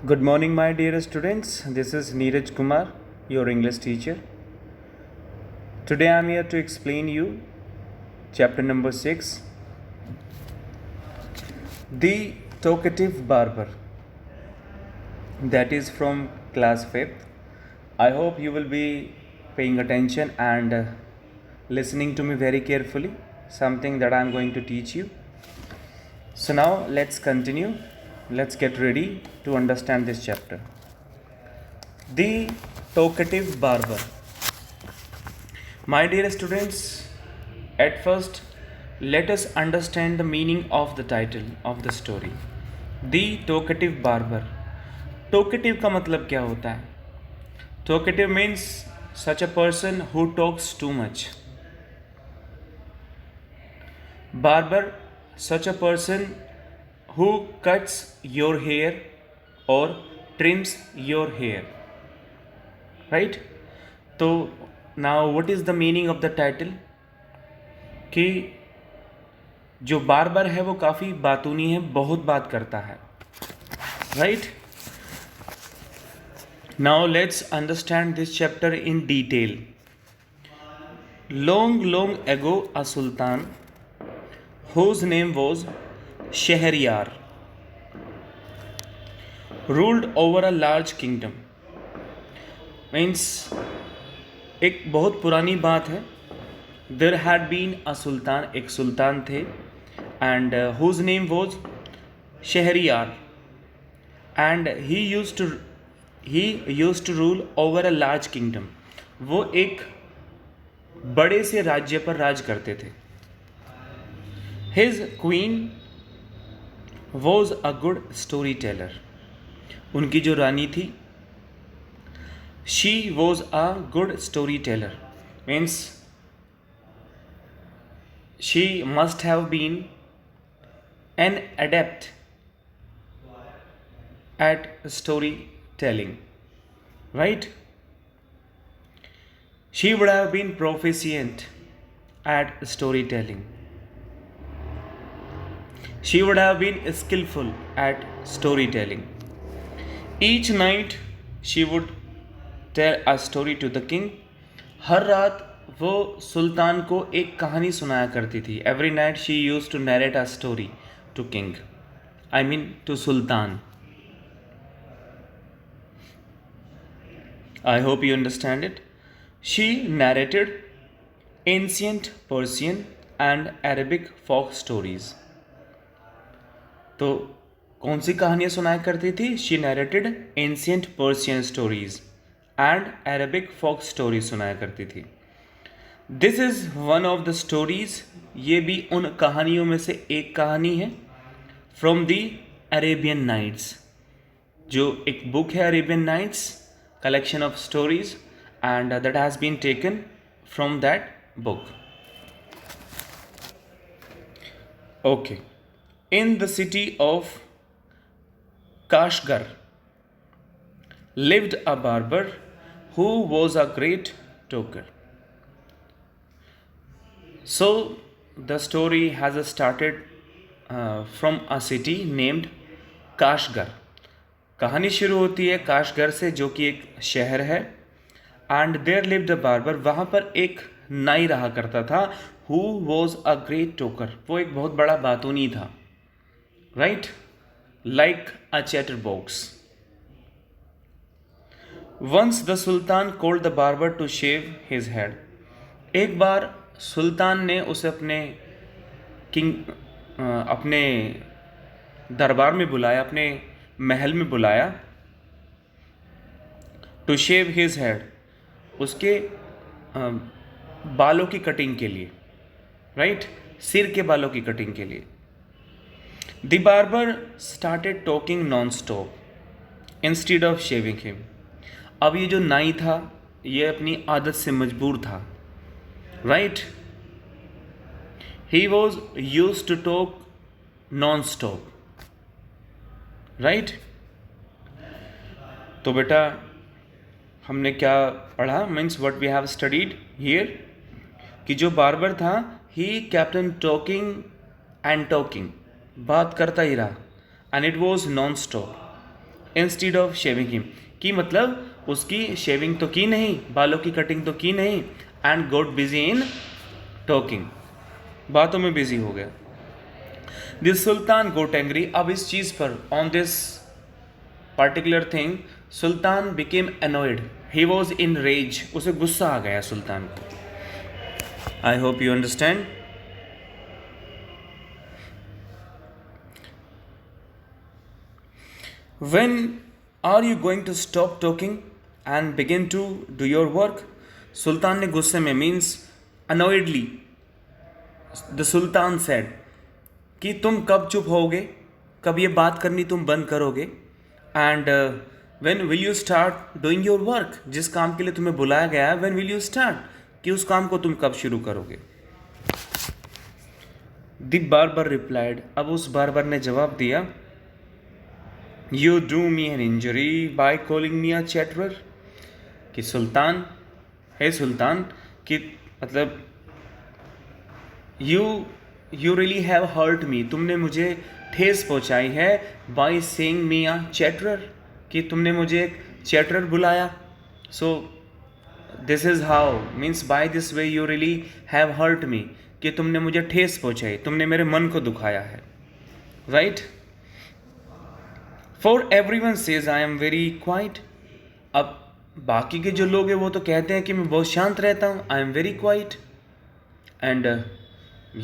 Good morning, my dear students. This is Neeraj Kumar, your English teacher. Today I am here to explain you chapter number 6, The Talkative Barber. That is from class 5th. I hope you will be paying attention and listening to me very carefully, something that I am going to teach you. So now let's continue. Let's get ready to understand this chapter. The Talkative Barber. My dear students, at first let us understand the meaning of the title of the story. The Talkative Barber. Talkative का मतलब क्या होता है? Talkative means such a person who talks too much. Barber, such a person who cuts your hair or trims your hair. Right? तो now what is the meaning of the title? कि जो barber है वो काफ़ी बातूनी है, बहुत बात करता है. Right? Now let's understand this chapter in detail. Long ago, a sultan whose name was Shahryar ruled over a large kingdom. Means एक बहुत पुरानी बात है. There had been a sultan, एक सुल्तान थे, and whose name was Shahryar, and he used to rule over a large kingdom. वो एक बड़े से राज्य पर राज करते थे. His queen was a good storyteller. उनकी जो रानी थी, she was a good storyteller. Means she must have been an adept at storytelling, right? She would have been proficient at storytelling. She would have been skillful at storytelling. Each night she would tell a story to the king. हर रात वो सुल्तान को एक कहानी सुनाया करती थी. Every night she used to narrate a story to king. I mean to sultan. I hope you understand it. She narrated ancient Persian and Arabic folk stories. तो कौन सी कहानियाँ सुनाया करती थी? She narrated ancient Persian stories and Arabic folk stories सुनाया करती थी. This is one of the stories. ये भी उन कहानियों में से एक कहानी है. From the Arabian Nights, जो एक बुक है Arabian Nights, collection of stories, and that has been taken from that book. Okay. In the city of Kashgar lived a barber who was a great talker. So the story has started from a city named Kashgar. कहानी शुरू होती है Kashgar से, जो कि एक शहर है. And there lived a barber. वहाँ पर एक नाई रहा करता था. Who was a great talker. वो एक बहुत बड़ा बातूनी था. Right? Like a chatterbox. Once the sultan called the barber to shave his head. एक बार सुल्तान ने उसे अपने दरबार में बुलाया, अपने महल में बुलाया. टू शेव हिज हेड, उसके बालों की कटिंग के लिए. राइट? सिर के बालों की कटिंग के लिए. The barber started talking non stop instead of shaving him. अब ये जो नाई था, ये अपनी आदत से मजबूर था. Right? He was used to talk non stop. Right? तो बेटा हमने क्या पढ़ा? Means what we have studied here, कि जो बार्बर था, he kept on talking and talking, बात करता ही रहा. And it was non stop. Instead of shaving him, कि मतलब उसकी शेविंग तो की नहीं, बालों की कटिंग तो की नहीं, and got busy in talking, बातों में बिजी हो गया। दिस सुल्तान गोट एंग्री, अब इस चीज़ पर, on this particular thing, Sultan became annoyed, he was in rage, उसे गुस्सा आ गया सुल्तान को। I hope you understand. When are you going to stop talking and begin to do your work? सुल्तान ने गुस्से में, means annoyedly, the sultan said कि तुम कब चुप होगे, कब ये बात करनी तुम बंद करोगे, and when will you start doing your work, जिस काम के लिए तुम्हें बुलाया गया है, when will you start, कि उस काम को तुम कब शुरू करोगे। द बार्बर रिप्लाइड, अब उस बार्बर ने जवाब दिया, You do me an injury by calling me a chatterer, कि सुल्तान, हे सुल्तान, कि मतलब you really have hurt me, तुमने मुझे ठेस पहुंचाई है, by saying me a chatterer, कि तुमने मुझे एक chatterer बुलाया। So this is how, means by this way you really have hurt me, कि तुमने मुझे ठेस पहुंचाई, तुमने मेरे मन को दुखाया है, right? For everyone says I am very quiet, अब बाकी के जो लोग हैं वो तो कहते हैं कि मैं बहुत शांत रहता हूँ, I am very quiet, and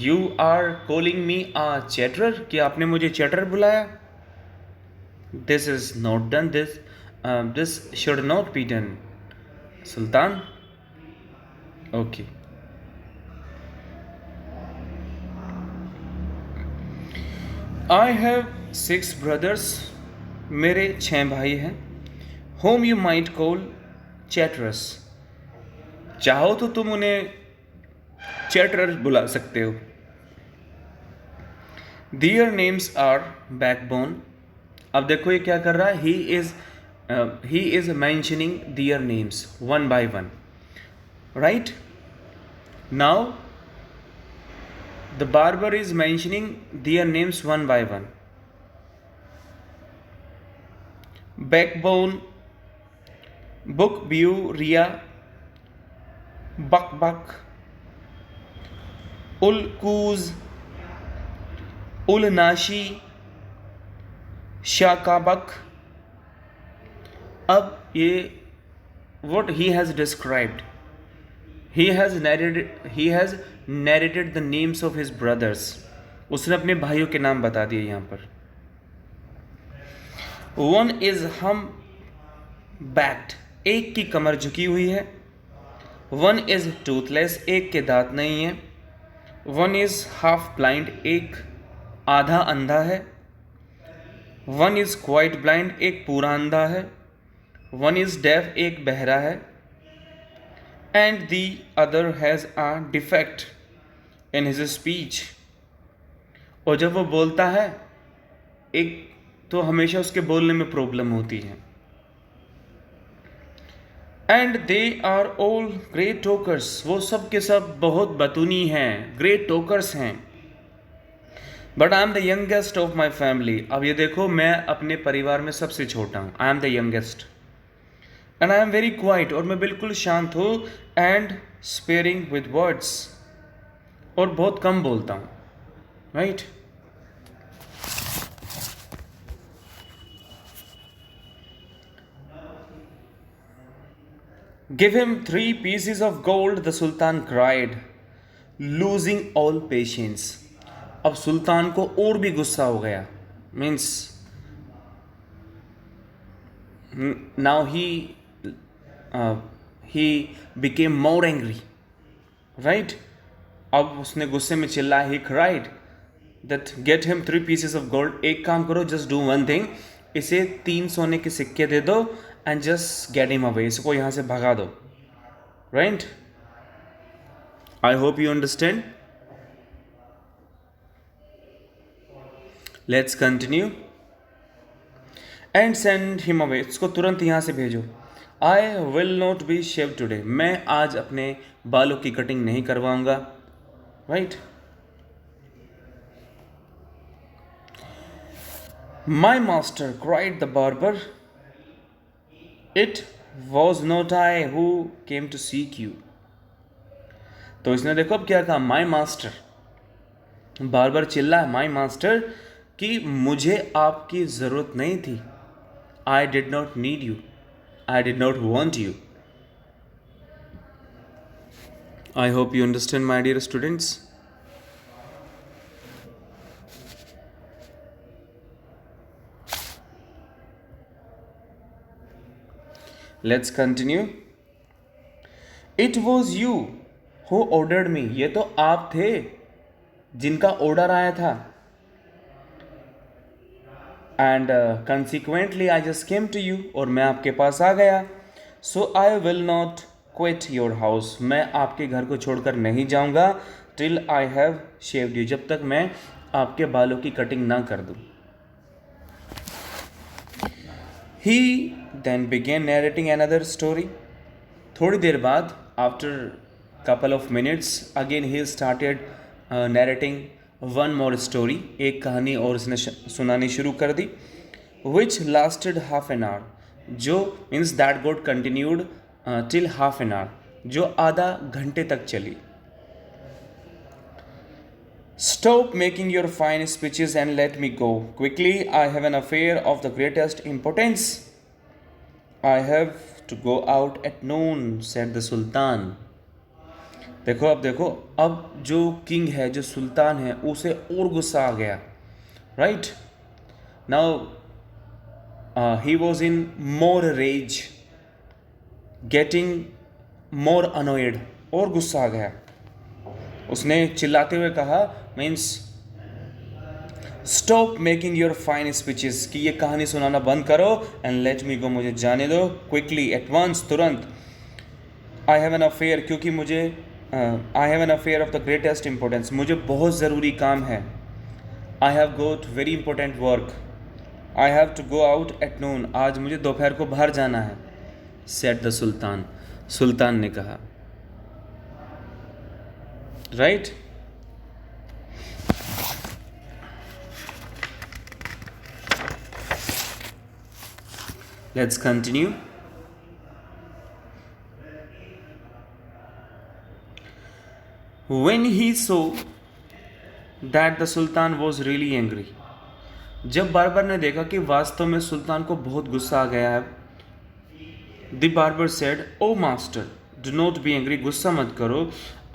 you are calling me a chatterer, कि आपने मुझे chatterer बुलाया। This is not done, this should not be done, Sultan. Okay. I have 6 brothers, मेरे 6 भाई हैं, whom you might call chatterers, चाहो तो तुम उन्हें chatterer बुला सकते हो। Their names are backbone, अब देखो ये क्या कर रहा है, he is mentioning their names one by one, right? Now the barber is mentioning their names one by one. Backbone, Book Bew Ria, Buck Buck, Ul Kuz, Ul Nashi, Shakabak। अब ये what he has described, he has narrated the names of his brothers, उसने अपने भाइयों के नाम बता दिए यहाँ पर। One is humpbacked, एक की कमर झुकी हुई है। One is toothless, एक के दांत नहीं है। One is half blind, एक आधा अंधा है। One is quite blind, एक पूरा अंधा है। One is deaf, एक बहरा है। And the other has a defect in his speech, और जब वो बोलता है एक तो हमेशा उसके बोलने में प्रॉब्लम होती है। And they are all great talkers, वो सब के सब बहुत बतूनी हैं, ग्रेट टॉकर्स हैं। But I am the youngest of my family, अब ये देखो मैं अपने परिवार में सबसे छोटा हूँ, आई am the youngest, and I am very quite, और मैं बिल्कुल शांत हूँ, एंड स्पेयरिंग विद वर्ड्स, और बहुत कम बोलता हूँ, right? Give him 3 pieces of gold, the Sultan cried, losing all patience. अब सुल्तान को और भी गुस्सा हो गया, means now he became more angry, right? अब उसने गुस्से में चिल्लाया, he cried that get him 3 pieces of gold, एक काम करो, just do one thing, इसे 3 सोने के सिक्के दे दो, and just get him away, इसको यहाँ से भगा दो, right? I hope you understand. Let's continue. And send him away, इसको तुरंत यहाँ से भेजो। I will not be shaved today, मैं आज अपने बालों की कटिंग नहीं करवाऊंगा, right? My master, cried the barber, it was not I who came to seek you. तो इसने देखो अब क्या कहा, माई मास्टर, बार बार चिल्ला है माई मास्टर कि मुझे आपकी ज़रूरत नहीं थी. I did not need you, I did not want you. I hope you understand my dear students. Let's continue. It was you who ordered me, ये तो आप थे जिनका ऑर्डर आया था. And consequently I just came to you, और मैं आपके पास आ गया. So I will not quit your house, मैं आपके घर को छोड़कर नहीं जाऊंगा. Till I have shaved you, जब तक मैं आपके बालों की कटिंग ना कर दूं. He then began narrating another story. थोड़ी देर बाद, after couple of minutes, again he started narrating one more story. एक कहानी और उसने सुनानी शुरू कर दी. which lasted half an hour, जो means that got continued till half an hour, जो आधा घंटे तक चली. Stop making your fine speeches and let me go quickly. I have an affair of the greatest importance. I have to go out at noon, said the Sultan. देखो अब जो king है, जो सुल्तान है, उसे और गुस्सा आ गया. Right now he was in more rage, getting more annoyed, और गुस्सा आ गया. उसने चिल्लाते हुए कहा, means stop making your fine speeches, कि ये कहानी सुनाना बंद करो. एंड लेट मी गो, मुझे जाने दो. क्विकली, एट वंस, तुरंत. आई हैव एन अफेयर, क्योंकि मुझे I have an affair of the greatest importance, मुझे बहुत ज़रूरी काम है. I have got very important work. I have to go out at noon, आज मुझे दोपहर को बाहर जाना है. सेड द सुल्तान, सुल्तान ने कहा. Right let's continue. When he saw that the Sultan was really angry, जब बारबर ने देखा कि वास्तव में सुल्तान को बहुत गुस्सा आ गया है. The barber said, "Oh master, do not be angry, गुस्सा मत करो.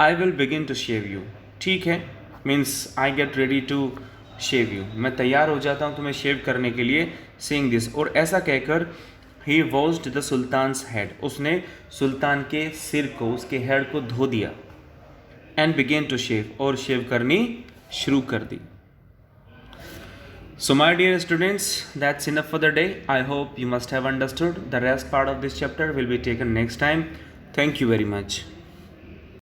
I will begin to shave you." ठीक है, means I get ready to shave you, मैं तैयार हो जाता हूँ तुम्हें शेव करने के लिए. Saying this, और ऐसा कहकर he washed the Sultan's head, उसने सुल्तान के सिर को, उसके हेड को धो दिया. And began to shave, और शेव करनी शुरू कर दी. So my dear students, that's enough for the day. I hope you must have understood. The rest part of this chapter will be taken next time. Thank you very much.